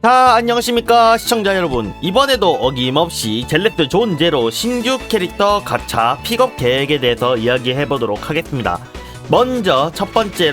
자, 안녕하십니까 시청자 여러분. 이번에도 어김없이 젤렉트 존제로 신규 캐릭터 가차 픽업 계획에 대해서 이야기해보도록 하겠습니다. 먼저 첫 번째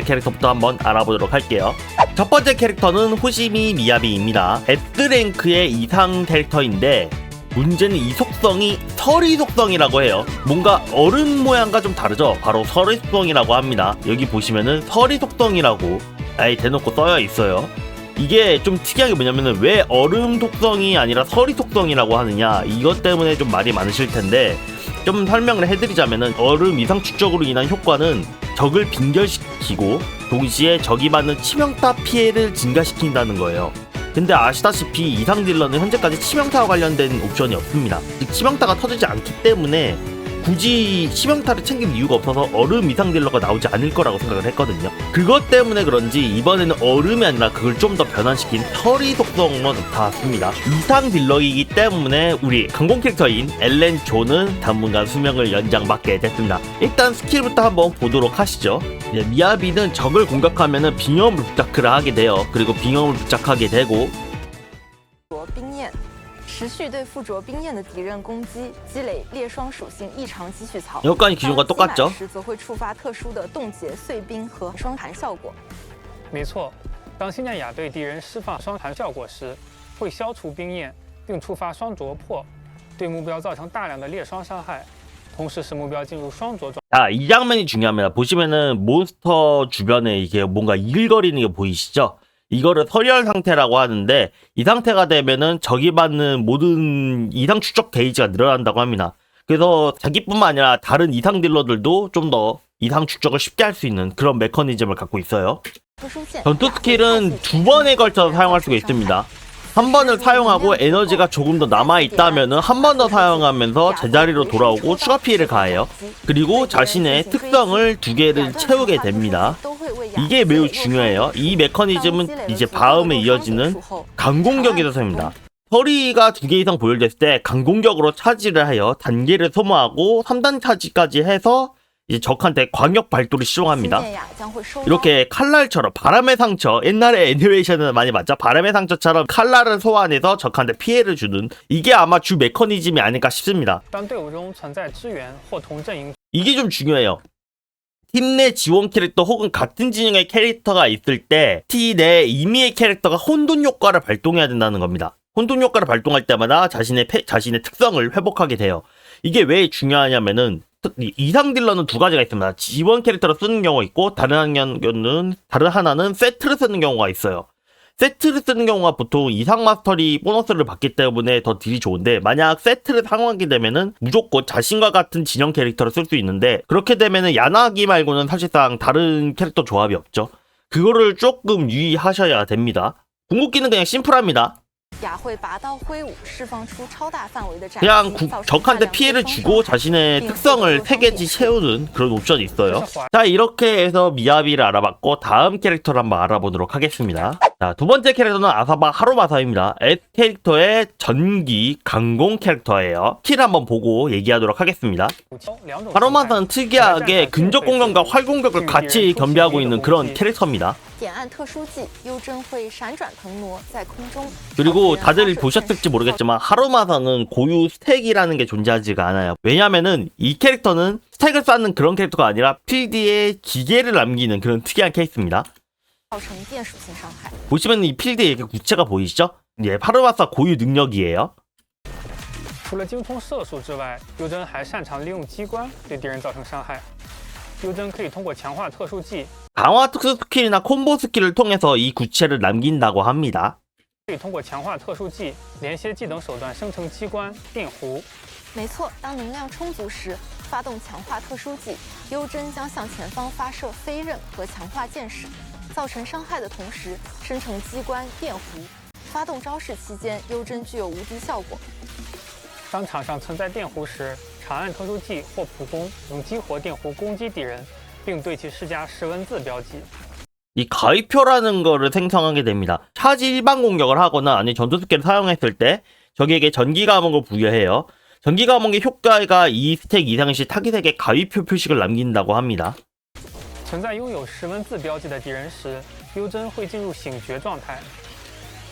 캐릭터부터 한번 알아보도록 할게요. 첫 번째 캐릭터는 호시미 미야비입니다. S랭크의 이상 캐릭터인데 문제는 이 속성이 서리 속성이라고 해요. 뭔가 얼음 모양과 좀 다르죠? 바로 서리 속성이라고 합니다. 여기 보시면은 서리 속성이라고 아예 대놓고 써여 있어요. 이게 좀 특이한 게 뭐냐면은 왜 얼음 속성이 아니라 서리 속성이라고 하느냐, 이것 때문에 좀 말이 많으실 텐데 좀 설명을 해드리자면은 얼음 이상 축적으로 인한 효과는 적을 빙결시키고 동시에 적이 받는 치명타 피해를 증가시킨다는 거예요. 근데 아시다시피 이상 딜러는 현재까지 치명타와 관련된 옵션이 없습니다. 즉 치명타가 터지지 않기 때문에 굳이 치명타를 챙길 이유가 없어서 얼음 이상 딜러가 나오지 않을 거라고 생각을 했거든요. 그것 때문에 그런지 이번에는 얼음이 아니라 그걸 좀 더 변환시킨 서리 속성으로 나타났습니다. 이상 딜러이기 때문에 우리 강공 캐릭터인 엘렌 조는 당분간 수명을 연장받게 됐습니다. 일단 스킬부터 한번 보도록 하시죠. 미야비는 적을 공격하면 빙염을 부착을 하게 돼요. 그리고 빙염을 부착하게 되고 持续对附着冰焰的敌人攻击，积累裂霜属性异常积蓄槽。 여기까지 기준과 똑같죠? 时则会触发特殊的冻结、碎冰和霜寒效果。没错，当新战雅对敌人释放霜寒效果时，会消除冰焰，并触发霜灼破，对目标造成大量的裂霜伤害，同时使目标进入霜灼状。 자, 이 장면이 중요합니다. 보시면은 몬스터 주변에 이게 뭔가 이글거리는 게 보이시죠? 이거를 서리열 상태라고 하는데 이 상태가 되면은 적이 받는 모든 이상 축적 게이지가 늘어난다고 합니다. 그래서 자기뿐만 아니라 다른 이상 딜러들도 좀 더 이상 축적을 쉽게 할 수 있는 그런 메커니즘을 갖고 있어요. 전투 스킬은 두 번에 걸쳐서 사용할 수가 있습니다. 한 번을 사용하고 에너지가 조금 더 남아있다면은 한 번 더 사용하면서 제자리로 돌아오고 추가 피해를 가해요. 그리고 자신의 특성을 두 개를 채우게 됩니다. 이게 매우 중요해요. 이 메커니즘은 이제 다음에 이어지는 강공격에서 사용합니다. 서리가 두 개 이상 보혈됐을 때 강공격으로 차지를 하여 단계를 소모하고 3단 차지까지 해서 이제 적한테 광역 발도를 시용합니다. 이렇게 칼날처럼 바람의 상처, 옛날에 애니메이션은 많이 봤죠? 바람의 상처처럼 칼날을 소환해서 적한테 피해를 주는, 이게 아마 주 메커니즘이 아닐까 싶습니다. 이게 좀 중요해요. 팀 내 지원 캐릭터 혹은 같은 진영의 캐릭터가 있을 때 T 내 임의의 캐릭터가 혼돈 효과를 발동해야 된다는 겁니다. 혼돈 효과를 발동할 때마다 자신의 특성을 회복하게 돼요. 이게 왜 중요하냐면은 이상 딜러는 두 가지가 있습니다. 지원 캐릭터로 쓰는 경우가 있고 다른 하나는 세트를 쓰는 경우가 있어요. 세트를 쓰는 경우가 보통 이상 마스터리 보너스를 받기 때문에 더 딜이 좋은데, 만약 세트를 사용하게 되면은 무조건 자신과 같은 진영 캐릭터를 쓸 수 있는데, 그렇게 되면은 야나기 말고는 사실상 다른 캐릭터 조합이 없죠. 그거를 조금 유의하셔야 됩니다. 궁극기는 그냥 심플합니다. 그냥 적한테 피해를 주고 자신의 특성을 3개씩 채우는 그런 옵션이 있어요. 자, 이렇게 해서 미야비를 알아봤고 다음 캐릭터를 한번 알아보도록 하겠습니다. 자, 두 번째 캐릭터는 아사바 하루마사입니다. S 캐릭터의 전기 강공 캐릭터예요. 킬 한번 보고 얘기하도록 하겠습니다. 하루마사는 특이하게 근접 공격과 활 공격을 같이 겸비하고 있는 그런 캐릭터입니다. 그리고 다들 보셨을지 모르겠지만 하루마사는 고유 스택이라는 게 존재하지가 않아요. 왜냐면은 이 캐릭터는 스택을 쌓는 그런 캐릭터가 아니라 필드에 기계를 남기는 그런 특이한 케이스입니다. 보시면 이 필드에 이렇게 구체가 보이시죠? 예, 하루마사 고유 능력이에요. 除了精通射速之外，优真还擅长利用机关对敌人造成伤害。优真可以通过强化特殊技 강화 특수 스킬이나 콤보 스킬을 통해서 이 구체를 남긴다고 합니다. 可以通过强化特殊技、连歇技等手段生成机关、电弧。没错，当能量充足时，发动强化特殊技，优真将向前方发射飞刃和强化箭矢，造成伤害的同时生成机关、电弧。发动招式期间，优真具有无敌效果。当场上存在电弧时，长按特殊技或普攻用激活电弧攻击敌人，并对其施加识文字标记。 이 가위표라는 거를 생성하게 됩니다. 차지 일반 공격을 하거나 아니 전투 스킬을 사용했을 때 적에게 전기 감옥을 부여해요. 전기 감옥의 효과가 2스택 이상 시 타깃에게 가위표 표식을 남긴다고 합니다. 存在拥有10文字标记的敌人时，优真会进入醒觉状态。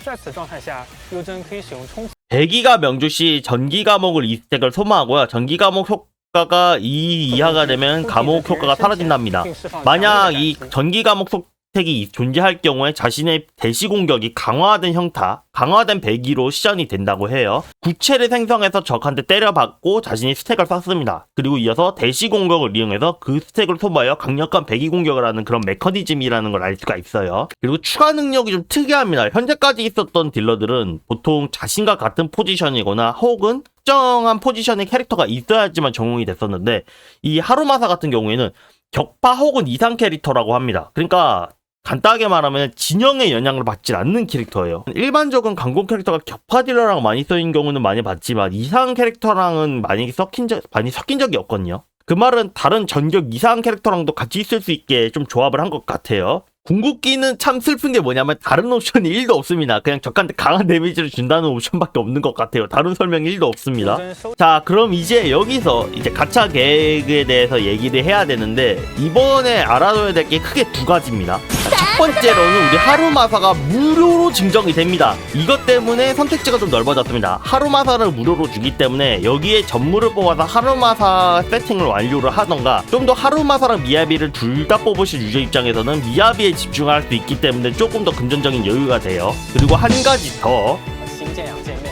在此状态下，优真可以使用冲刺。 대기가 명주시 전기 감옥을 2스택을 소모하고요. 전기 감옥 효과가 2 이하가 되면 감옥 효과가 사라진답니다. 만약 이 전기 감옥 스택이 존재할 경우에 자신의 대시 공격이 강화된 형타, 강화된 배기로 시전이 된다고 해요. 구체를 생성해서 적한테 때려받고 자신이 스택을 쌓습니다. 그리고 이어서 대시 공격을 이용해서 그 스택을 소모하여 강력한 배기 공격을 하는 그런 메커니즘이라는 걸 알 수가 있어요. 그리고 추가 능력이 좀 특이합니다. 현재까지 있었던 딜러들은 보통 자신과 같은 포지션이거나 혹은 특정한 포지션의 캐릭터가 있어야지만 적용이 됐었는데 이 하루마사 같은 경우에는 격파 혹은 이상 캐릭터라고 합니다. 그러니까 간단하게 말하면 진영의 영향을 받지 않는 캐릭터예요. 일반적인 강공 캐릭터가 격파 딜러랑 많이 쓰인 경우는 많이 봤지만 이상 캐릭터랑은 많이 섞인 적이 없거든요. 그 말은 다른 전격 이상 캐릭터랑도 같이 있을 수 있게 좀 조합을 한 것 같아요. 궁극기는 참 슬픈 게 뭐냐면 다른 옵션이 1도 없습니다. 그냥 적한테 강한 데미지를 준다는 옵션밖에 없는 것 같아요. 다른 설명이 1도 없습니다. 자, 그럼 이제 여기서 이제 가챠 계획에 대해서 얘기를 해야 되는데 이번에 알아둬야 될 게 크게 두 가지입니다. 첫 번째로는 우리 하루마사가 무료로 증정이 됩니다. 이것 때문에 선택지가 좀 넓어졌습니다. 하루마사를 무료로 주기 때문에 여기에 전무를 뽑아서 하루마사 세팅을 완료를 하던가 좀 더 하루마사랑 미야비를 둘 다 뽑으실 유저 입장에서는 미야비에 집중할 수 있기 때문에 조금 더 금전적인 여유가 돼요. 그리고 한 가지 더 新建养见面，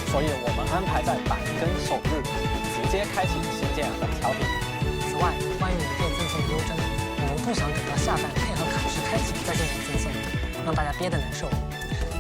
所以我们安排在百根首日直接开启新建养的调频。此外，关于免费赠送优真，我们不想等到下班配合考试开启再进行赠送，让大家憋得难受。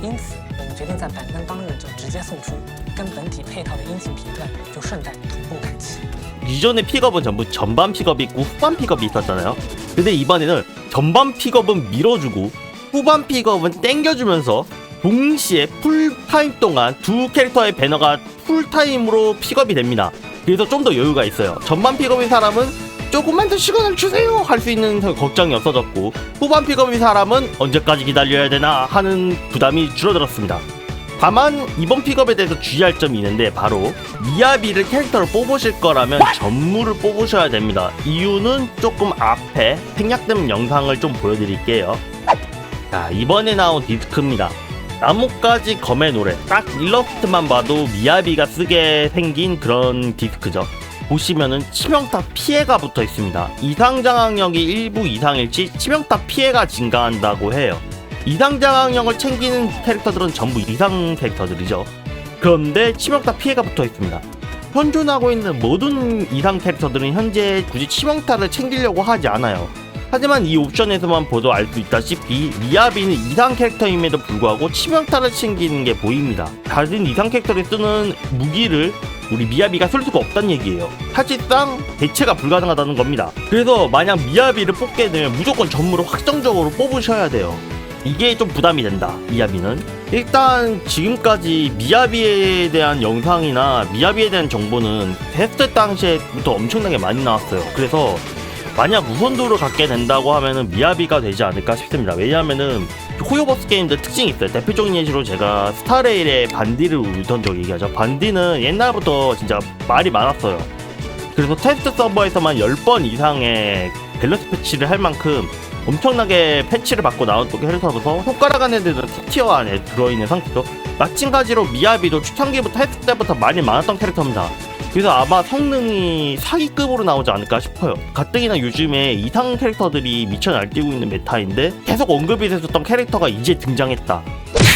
因此，我们决定在百根当日就直接送出，跟本体配套的殷勤频段就顺带同步开启。 이전의 픽업은 전부 전반 픽업이 있고 후반 픽업이 있었잖아요. 근데 이번에는 전반 픽업은 밀어주고 후반 픽업은 땡겨주면서 동시에 풀타임 동안 두 캐릭터의 배너가 풀타임으로 픽업이 됩니다. 그래서 좀 더 여유가 있어요. 전반 픽업인 사람은 조금만 더 시간을 주세요 할 수 있는 걱정이 없어졌고 후반 픽업인 사람은 언제까지 기다려야 되나 하는 부담이 줄어들었습니다. 다만 이번 픽업에 대해서 주의할 점이 있는데 바로 미야비를 캐릭터를 뽑으실 거라면 전무를 뽑으셔야 됩니다. 이유는 조금 앞에 생략된 영상을 좀 보여드릴게요. 자, 이번에 나온 디스크입니다. 나뭇가지 검의 노래, 딱 일러스트만 봐도 미야비가 쓰게 생긴 그런 디스크죠. 보시면은 치명타 피해가 붙어 있습니다. 이상 장악력이 일부 이상일 시 치명타 피해가 증가한다고 해요. 이상 장악력을 챙기는 캐릭터들은 전부 이상 캐릭터들이죠. 그런데 치명타 피해가 붙어 있습니다. 현존하고 있는 모든 이상 캐릭터들은 현재 굳이 치명타를 챙기려고 하지 않아요. 하지만 이 옵션에서만 보도 알 수 있다시피 미야비는 이상 캐릭터임에도 불구하고 치명타를 챙기는 게 보입니다. 다른 이상 캐릭터를 쓰는 무기를 우리 미야비가 쓸 수가 없다는 얘기예요. 사실상 대체가 불가능하다는 겁니다. 그래서 만약 미야비를 뽑게 되면 무조건 전무를 확정적으로 뽑으셔야 돼요. 이게 좀 부담이 된다, 미야비는. 일단 지금까지 미야비에 대한 영상이나 미야비에 대한 정보는 테스트 당시에부터 엄청나게 많이 나왔어요. 그래서 만약 우선도를 갖게 된다고 하면은 미야비가 되지 않을까 싶습니다. 왜냐하면은 호요버스 게임들 특징이 있어요. 대표적인 예시로 제가 스타레일의 반디를 우선적으로 얘기하죠. 반디는 옛날부터 진짜 말이 많았어요. 그래서 테스트 서버에서만 10번 이상의 밸런스 패치를 할 만큼 엄청나게 패치를 받고 나왔던 캐릭터라서 손가락 안에 드는 탑티어 안에 들어있는 상태죠. 마찬가지로 미야비도 초창기부터 했을 때부터 많이 많았던 캐릭터입니다. 그래서 아마 성능이 사기급으로 나오지 않을까 싶어요. 가뜩이나 요즘에 이상 캐릭터들이 미쳐 날뛰고 있는 메타인데 계속 언급이 됐었던 캐릭터가 이제 등장했다.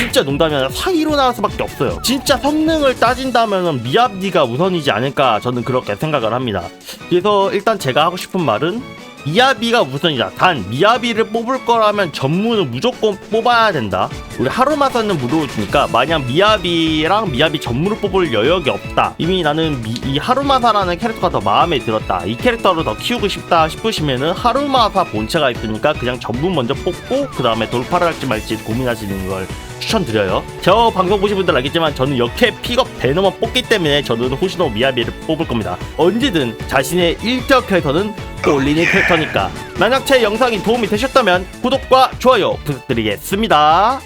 진짜 농담이 아니라 사기로 나올 수밖에 없어요. 진짜 성능을 따진다면 미야비가 우선이지 않을까 저는 그렇게 생각을 합니다. 그래서 일단 제가 하고 싶은 말은 미야비가 우선이다. 단 미야비를 뽑을 거라면 전무는 무조건 뽑아야 된다. 우리 하루마사는 무료로 주니까 만약 미야비랑 미야비 전무를 뽑을 여력이 없다. 이미 나는 이 하루마사라는 캐릭터가 더 마음에 들었다. 이 캐릭터를 더 키우고 싶다 싶으시면은 하루마사 본체가 있으니까 그냥 전무 먼저 뽑고 그 다음에 돌파를 할지 말지 고민하시는 걸 추천드려요. 저 방송 보신 분들 알겠지만 저는 역캐 픽업 배너만 뽑기 때문에 저는 호시노 미야비를 뽑을 겁니다. 언제든 자신의 1대 캐릭터는 올리는 캐릭터니까. 만약 제 영상이 도움이 되셨다면 구독과 좋아요 부탁드리겠습니다.